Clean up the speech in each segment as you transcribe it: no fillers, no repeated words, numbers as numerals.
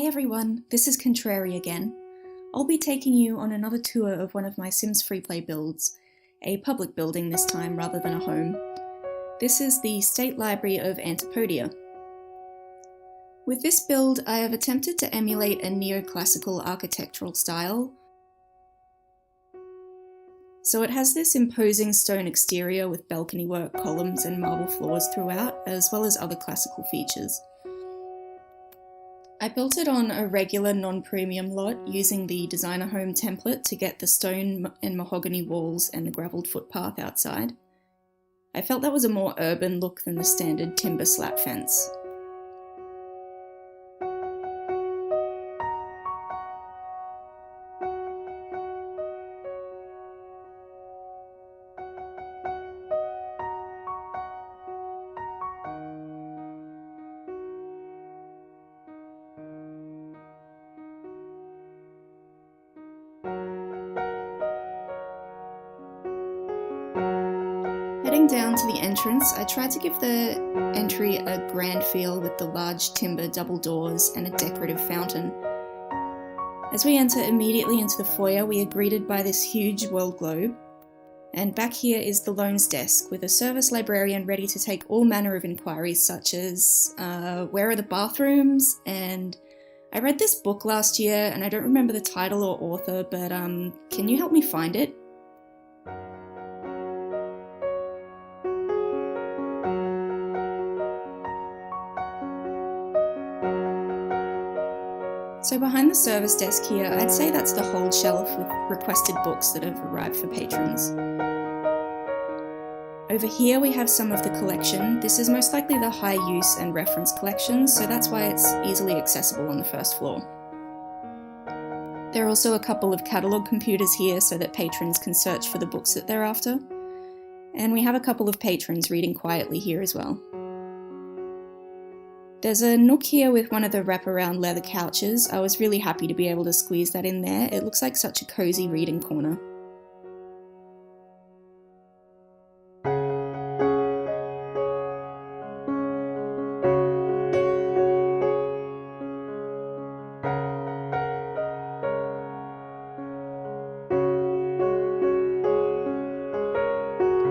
Hi everyone, this is Contrary again. I'll be taking you on another tour of one of my Sims Freeplay builds, a public building this time rather than a home. This is the State Library of Antipodea. With this build, I have attempted to emulate a neoclassical architectural style. So it has this imposing stone exterior with balcony work, columns and marble floors throughout, as well as other classical features. I built it on a regular non-premium lot using the designer home template to get the stone and mahogany walls and the gravelled footpath outside. I felt that was a more urban look than the standard timber slat fence. Heading down to the entrance, I tried to give the entry a grand feel with the large timber double doors and a decorative fountain. As we enter immediately into the foyer, we are greeted by this huge world globe. And back here is the loans desk with a service librarian ready to take all manner of inquiries such as, where are the bathrooms? And I read this book last year and I don't remember the title or author, but can you help me find it? So behind the service desk here, I'd say that's the hold shelf with requested books that have arrived for patrons. Over here we have some of the collection. This is most likely the high use and reference collection, so that's why it's easily accessible on the first floor. There are also a couple of catalogue computers here so that patrons can search for the books that they're after. And we have a couple of patrons reading quietly here as well. There's a nook here with one of the wraparound leather couches. I was really happy to be able to squeeze that in there. It looks like such a cozy reading corner.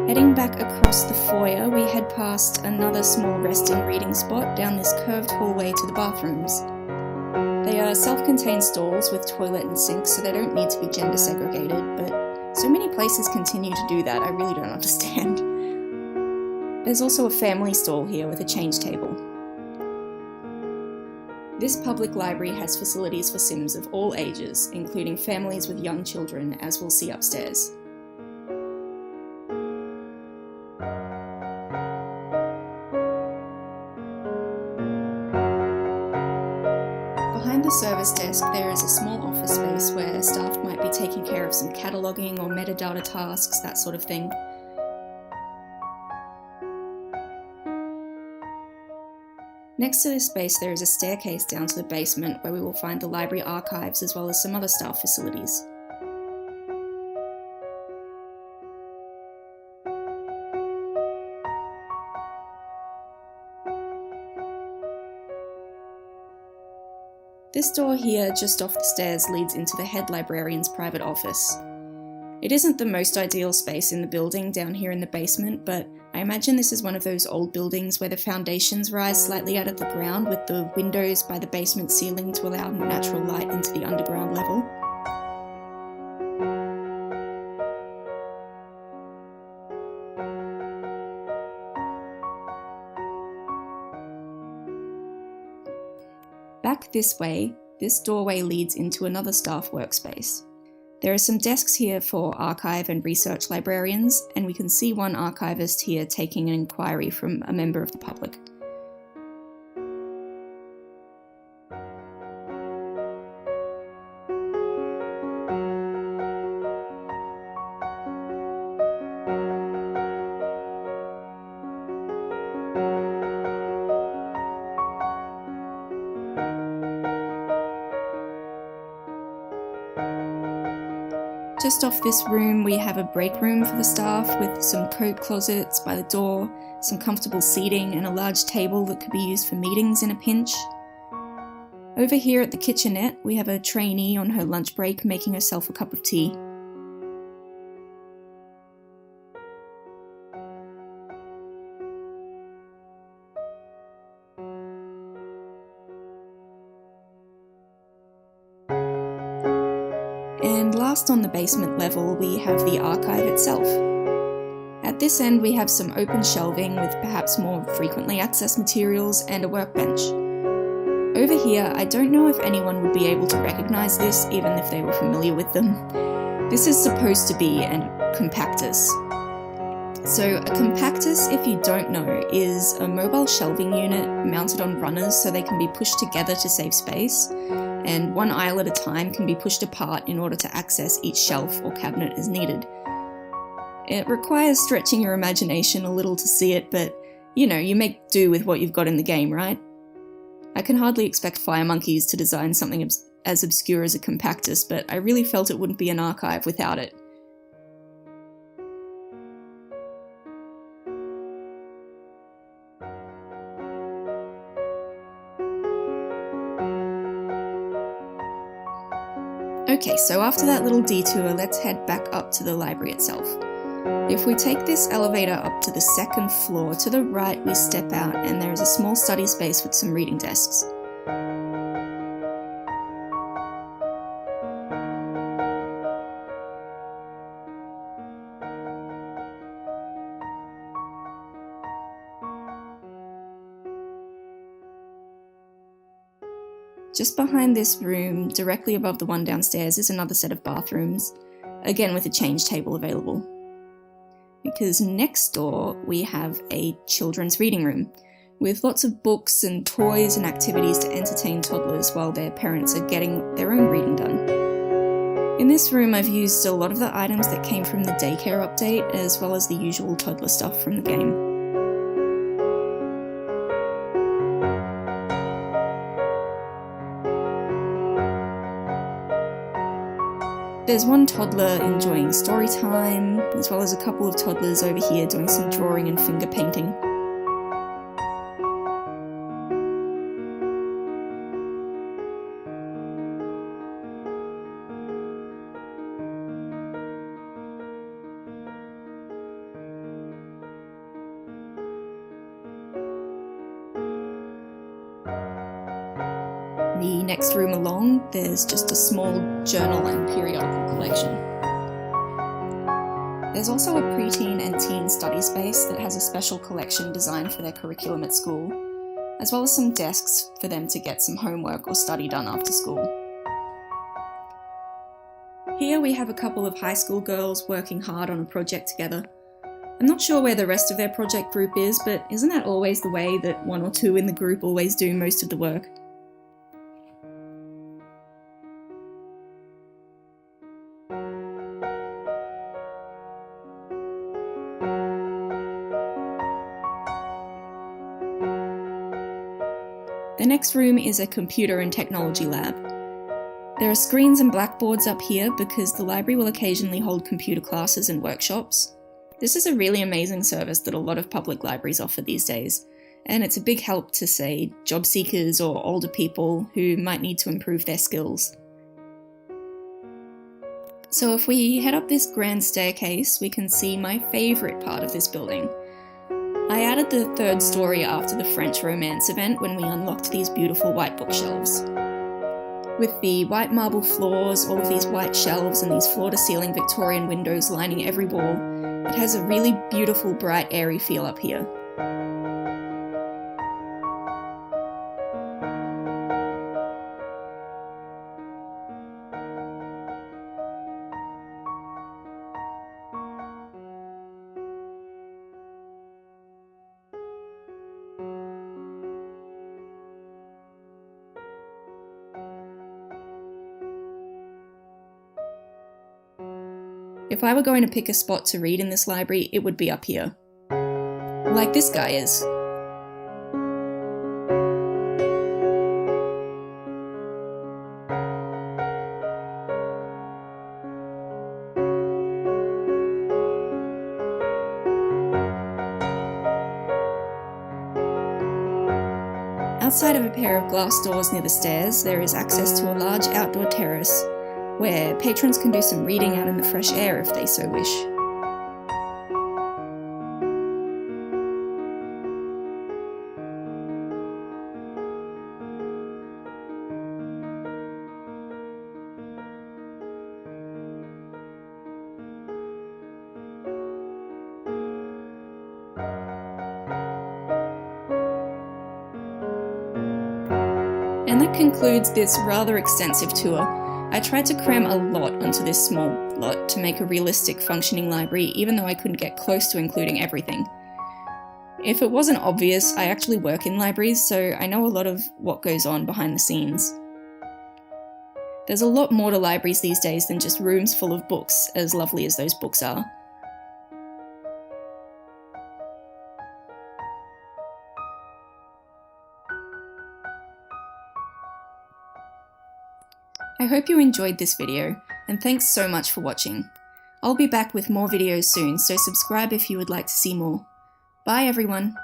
Heading back across the foyer, we head past another small resting reading spot down this curved hallway to the bathrooms. They are self-contained stalls with toilet and sink, so they don't need to be gender segregated, but so many places continue to do that, I really don't understand. There's also a family stall here with a change table. This public library has facilities for Sims of all ages, including families with young children, as we'll see upstairs. Behind the service desk there is a small office space where staff might be taking care of some cataloguing or metadata tasks, that sort of thing. Next to this space there is a staircase down to the basement where we will find the library archives as well as some other staff facilities. This door here, just off the stairs, leads into the head librarian's private office. It isn't the most ideal space in the building down here in the basement, but I imagine this is one of those old buildings where the foundations rise slightly out of the ground with the windows by the basement ceiling to allow natural light into the underground level. Back this way, this doorway leads into another staff workspace. There are some desks here for archive and research librarians, and we can see one archivist here taking an inquiry from a member of the public. Just off this room we have a break room for the staff with some coat closets by the door, some comfortable seating and a large table that could be used for meetings in a pinch. Over here at the kitchenette, we have a trainee on her lunch break making herself a cup of tea. And last on the basement level, we have the archive itself. At this end, we have some open shelving with perhaps more frequently accessed materials and a workbench. Over here, I don't know if anyone would be able to recognise this, even if they were familiar with them. This is supposed to be a compactus. So a compactus, if you don't know, is a mobile shelving unit mounted on runners so they can be pushed together to save space, and one aisle at a time can be pushed apart in order to access each shelf or cabinet as needed. It requires stretching your imagination a little to see it, but you know, you make do with what you've got in the game, right? I can hardly expect Fire Monkeys to design something as obscure as a compactus, but I really felt it wouldn't be an archive without it. Okay, so after that little detour, let's head back up to the library itself. If we take this elevator up to the second floor, to the right we step out and there is a small study space with some reading desks. Just behind this room, directly above the one downstairs, is another set of bathrooms, again with a change table available. Because next door we have a children's reading room, with lots of books and toys and activities to entertain toddlers while their parents are getting their own reading done. In this room I've used a lot of the items that came from the daycare update, as well as the usual toddler stuff from the game. There's one toddler enjoying story time, as well as a couple of toddlers over here doing some drawing and finger painting. The next room along, there's just a small journal and periodical collection. There's also a preteen and teen study space that has a special collection designed for their curriculum at school, as well as some desks for them to get some homework or study done after school. Here we have a couple of high school girls working hard on a project together. I'm not sure where the rest of their project group is, but isn't that always the way that one or two in the group always do most of the work? The next room is a computer and technology lab. There are screens and blackboards up here because the library will occasionally hold computer classes and workshops. This is a really amazing service that a lot of public libraries offer these days, and it's a big help to, say, job seekers or older people who might need to improve their skills. So if we head up this grand staircase, we can see my favourite part of this building. I added the third story after the French Romance event when we unlocked these beautiful white bookshelves. With the white marble floors, all of these white shelves and these floor-to-ceiling Victorian windows lining every wall, it has a really beautiful, bright, airy feel up here. If I were going to pick a spot to read in this library, it would be up here. Like this guy is. Outside of a pair of glass doors near the stairs, there is access to a large outdoor terrace, where patrons can do some reading out in the fresh air if they so wish. And that concludes this rather extensive tour. I tried to cram a lot onto this small lot to make a realistic functioning library, even though I couldn't get close to including everything. If it wasn't obvious, I actually work in libraries, so I know a lot of what goes on behind the scenes. There's a lot more to libraries these days than just rooms full of books, as lovely as those books are. I hope you enjoyed this video, and thanks so much for watching. I'll be back with more videos soon, so subscribe if you would like to see more. Bye everyone!